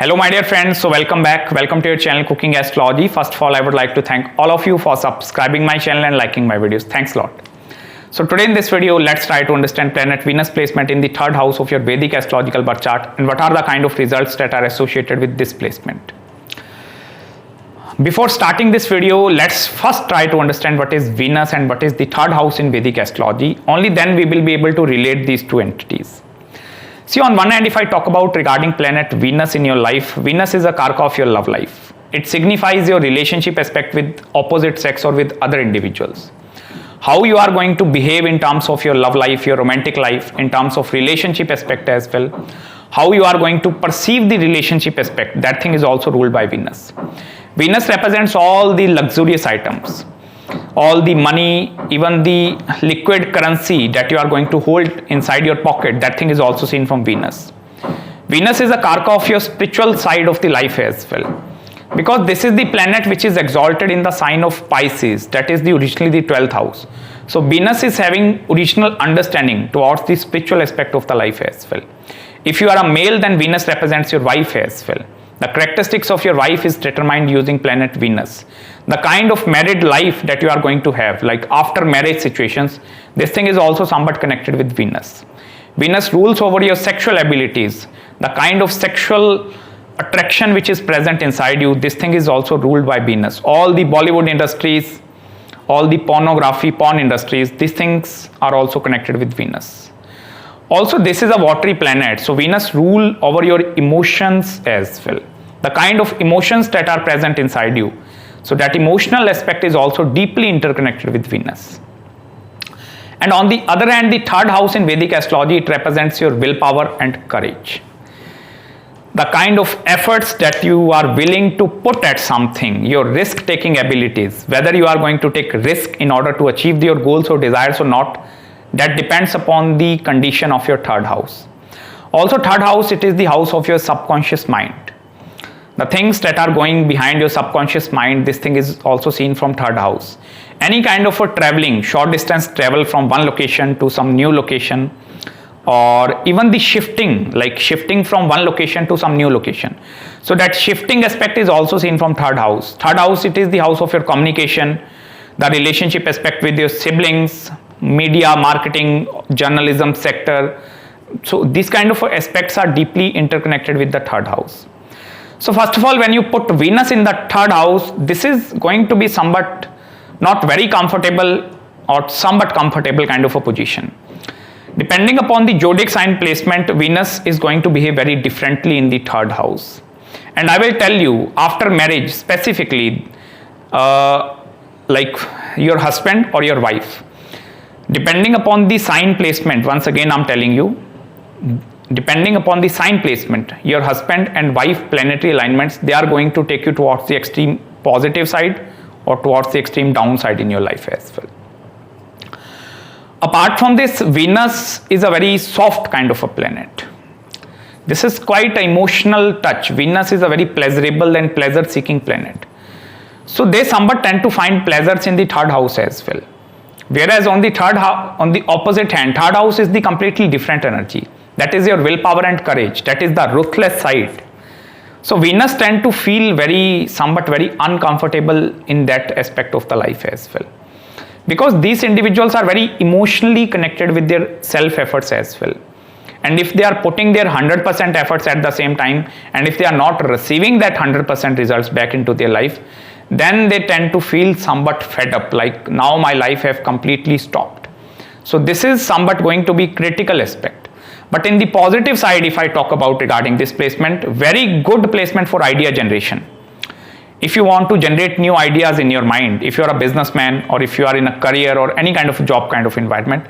Hello my dear friends, so welcome back. Welcome to your channel Cooking Astrology. First of all, I would like to thank all of you for subscribing my channel and liking my videos. Thanks a lot. So today in this video, let's try to understand planet Venus placement in the third house of your Vedic astrological birth chart and what are the kind of results that are associated with this placement. Before starting this video, let's first try to understand what is Venus and what is the third house in Vedic astrology. Only then we will be able to relate these two entities. See, on one hand, if I talk about regarding planet Venus in your life, Venus is a karka of your love life. It signifies your relationship aspect with opposite sex or with other individuals. How you are going to behave in terms of your love life, your romantic life, in terms of relationship aspect as well. How you are going to perceive the relationship aspect, that thing is also ruled by Venus. Venus represents all the luxurious items, all the money, even the liquid currency that you are going to hold inside your pocket, that thing is also seen from Venus. Venus is a karka of your spiritual side of the life as well, because this is the planet which is exalted in the sign of Pisces, that is originally the 12th house. So Venus is having original understanding towards the spiritual aspect of the life as well. If you are a male, then Venus represents your wife as well. The characteristics of your wife is determined using planet Venus. The kind of married life that you are going to have, like after marriage situations, this thing is also somewhat connected with Venus. Venus rules over your sexual abilities. The kind of sexual attraction which is present inside you, this thing is also ruled by Venus. All the Bollywood industries, all the porn industries, these things are also connected with Venus. Also, this is a watery planet, so Venus rule over your emotions as well. The kind of emotions that are present inside you. So that emotional aspect is also deeply interconnected with Venus. And on the other hand, the third house in Vedic astrology, it represents your willpower and courage. The kind of efforts that you are willing to put at something, your risk-taking abilities, whether you are going to take risk in order to achieve your goals or desires or not, that depends upon the condition of your third house. Also, third house, it is the house of your subconscious mind. The things that are going behind your subconscious mind, this thing is also seen from third house. Any kind of a traveling, short distance travel from one location to some new location, or even the shifting, like shifting from one location to some new location. So that shifting aspect is also seen from third house. Third house, it is the house of your communication, the relationship aspect with your siblings, media, marketing, journalism sector. So these kind of aspects are deeply interconnected with the third house. So first of all, when you put Venus in the third house, this is going to be somewhat not very comfortable or somewhat comfortable kind of a position. Depending upon the zodiac sign placement, Venus is going to behave very differently in the third house. And I will tell you, after marriage specifically, like your husband or your wife, depending upon the sign placement, once again I'm telling you, depending upon the sign placement, your husband and wife planetary alignments, they are going to take you towards the extreme positive side or towards the extreme downside in your life as well. Apart from this, Venus is a very soft kind of a planet. This is quite an emotional touch. Venus is a very pleasurable and pleasure-seeking planet. So they somewhat tend to find pleasures in the third house as well. Whereas on the opposite hand, third house is the completely different energy. That is your willpower and courage. That is the ruthless side. So Venus tend to feel somewhat very uncomfortable in that aspect of the life as well. Because these individuals are very emotionally connected with their self-efforts as well. And if they are putting their 100% efforts at the same time, and if they are not receiving that 100% results back into their life, then they tend to feel somewhat fed up, like now my life have completely stopped. So this is somewhat going to be critical aspect. But in the positive side, if I talk about regarding this placement, very good placement for idea generation. If you want to generate new ideas in your mind, if you are a businessman or if you are in a career or any kind of job kind of environment,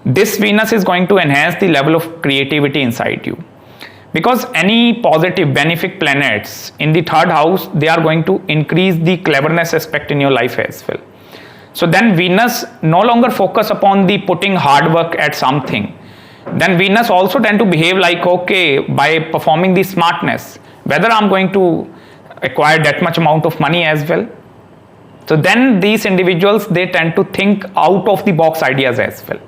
this Venus is going to enhance the level of creativity inside you. Because any positive benefic planets in the third house, they are going to increase the cleverness aspect in your life as well. So then Venus no longer focus upon the putting hard work at something. Then Venus also tend to behave like, okay, by performing the smartness, whether I'm going to acquire that much amount of money as well. So then these individuals, they tend to think out of the box ideas as well.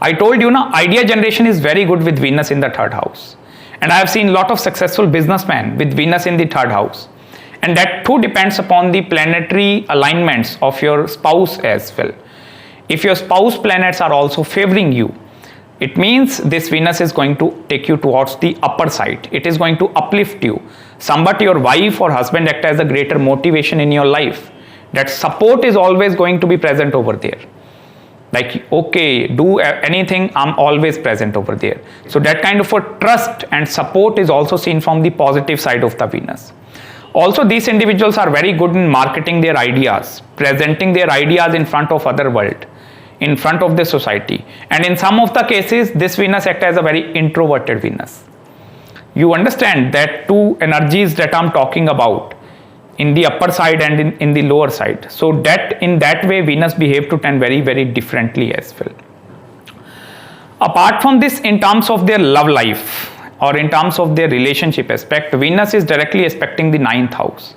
I told you, idea generation is very good with Venus in the third house. And I have seen a lot of successful businessmen with Venus in the third house. And that too depends upon the planetary alignments of your spouse as well. If your spouse planets are also favoring you, it means this Venus is going to take you towards the upper side. It is going to uplift you. Somebody, your wife or husband, act as a greater motivation in your life. That support is always going to be present over there. Like, okay, do anything, I'm always present over there. So that kind of a trust and support is also seen from the positive side of the Venus. Also, these individuals are very good in marketing their ideas, presenting their ideas in front of other world, in front of the society. And in some of the cases, this Venus acts as a very introverted Venus. You understand that two energies that I'm talking about, in the upper side and in the lower side. So that in that way, Venus behave to 10 very, very differently as well. Apart from this, in terms of their love life or in terms of their relationship aspect, Venus is directly aspecting the 9th house.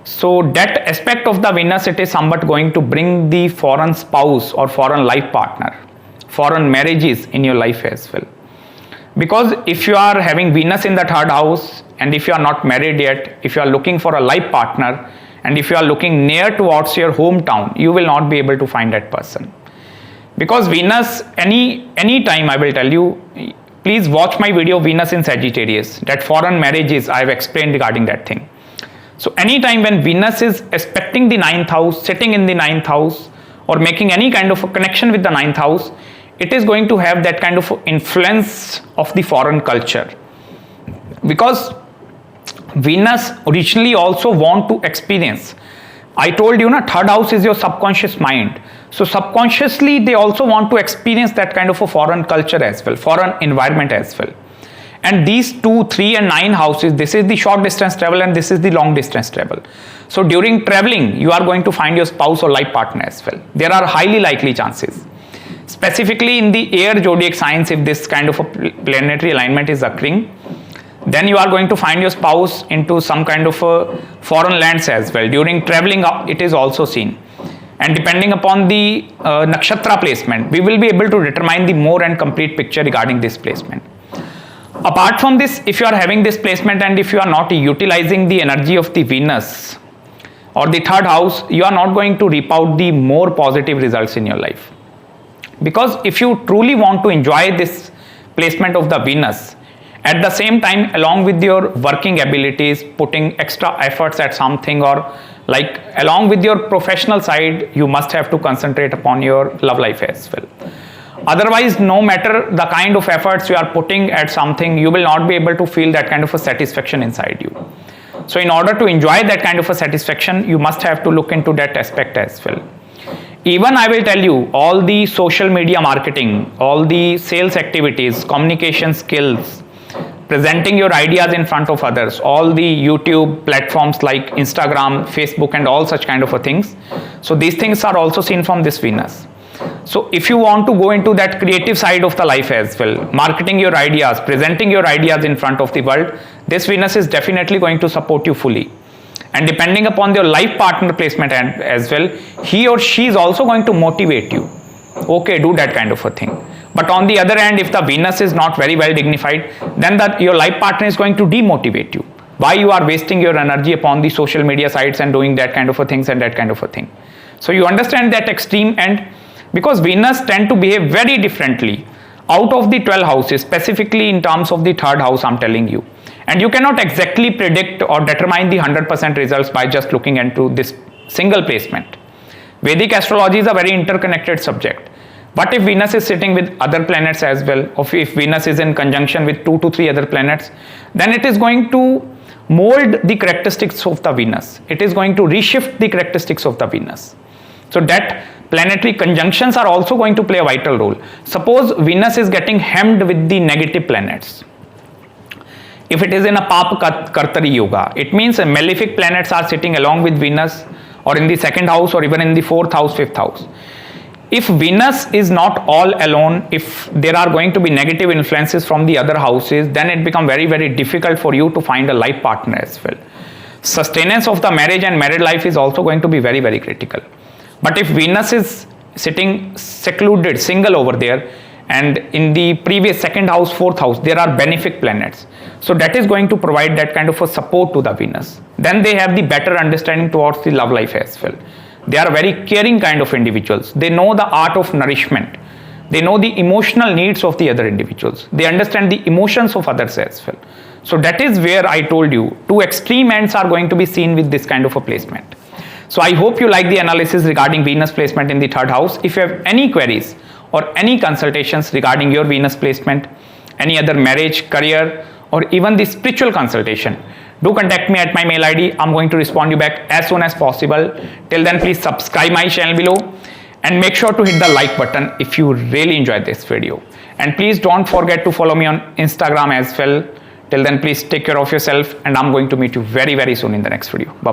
So that aspect of the Venus, it is somewhat going to bring the foreign spouse or foreign life partner, foreign marriages in your life as well. Because if you are having Venus in the third house, and if you are not married yet, if you are looking for a life partner, and if you are looking near towards your hometown, you will not be able to find that person. Because Venus, any time I will tell you, please watch my video Venus in Sagittarius, that foreign marriages I have explained regarding that thing. So anytime when Venus is aspecting the 9th house, sitting in the 9th house, or making any kind of a connection with the 9th house, it is going to have that kind of influence of the foreign culture. Because Venus originally also want to experience. I told you, third house is your subconscious mind. So subconsciously, they also want to experience that kind of a foreign culture as well, foreign environment as well. And these 2, 3 and 9 houses, this is the short distance travel and this is the long distance travel. So during traveling, you are going to find your spouse or life partner as well. There are highly likely chances. Specifically in the air zodiac signs, if this kind of a planetary alignment is occurring, then you are going to find your spouse into some kind of a foreign lands as well. During traveling up, it is also seen. And depending upon the nakshatra placement, we will be able to determine the more and complete picture regarding this placement. Apart from this, if you are having this placement and if you are not utilizing the energy of the Venus or the third house, you are not going to reap out the more positive results in your life. Because if you truly want to enjoy this placement of the Venus, at the same time, along with your working abilities, putting extra efforts at something, or like along with your professional side, you must have to concentrate upon your love life as well. Otherwise, no matter the kind of efforts you are putting at something, you will not be able to feel that kind of a satisfaction inside you. So in order to enjoy that kind of a satisfaction, you must have to look into that aspect as well. Even I will tell you, all the social media marketing, all the sales activities, communication skills, presenting your ideas in front of others, all the YouTube platforms like Instagram, Facebook and all such kind of things. So these things are also seen from this Venus. So if you want to go into that creative side of the life as well, marketing your ideas, presenting your ideas in front of the world, this Venus is definitely going to support you fully. And depending upon your life partner placement as well, he or she is also going to motivate you. Okay, do that kind of a thing. But on the other hand, if the Venus is not very well dignified, then your life partner is going to demotivate you. Why you are wasting your energy upon the social media sites and doing that kind of a things and that kind of a thing. So you understand that extreme end, because Venus tend to behave very differently out of the 12 houses, specifically in terms of the third house I'm telling you. And you cannot exactly predict or determine the 100% results by just looking into this single placement. Vedic astrology is a very interconnected subject. But if Venus is sitting with other planets as well, or if Venus is in conjunction with 2 to 3 other planets, then it is going to mold the characteristics of the Venus. It is going to reshift the characteristics of the Venus. So that planetary conjunctions are also going to play a vital role. Suppose Venus is getting hemmed with the negative planets. If it is in a Papa Kartari Yoga, it means malefic planets are sitting along with Venus or in the 2nd house or even in the 4th house, 5th house. If Venus is not all alone, if there are going to be negative influences from the other houses, then it becomes very, very difficult for you to find a life partner as well. Sustenance of the marriage and married life is also going to be very, very critical. But if Venus is sitting secluded, single over there, it means malefic planets are sitting along with Venus or in the 2nd house or even in the 4th house, 5th house. If Venus is not all alone, if there are going to be negative influences from the other houses, then it becomes very, very difficult for you to find a life partner as well. But if Venus is sitting and in the previous second house, fourth house, there are benefic planets. So that is going to provide that kind of a support to the Venus. Then they have the better understanding towards the love life as well. They are very caring kind of individuals. They know the art of nourishment. They know the emotional needs of the other individuals. They understand the emotions of others as well. So that is where I told you, two extreme ends are going to be seen with this kind of a placement. So I hope you like the analysis regarding Venus placement in the third house. If you have any queries or any consultations regarding your Venus placement, any other marriage, career, or even the spiritual consultation, do contact me at my mail ID. I'm going to respond you back as soon as possible. Till then, please subscribe my channel below and make sure to hit the like button if you really enjoyed this video. And please don't forget to follow me on Instagram as well. Till then, please take care of yourself, and I'm going to meet you very, very soon in the next video. Bye-bye.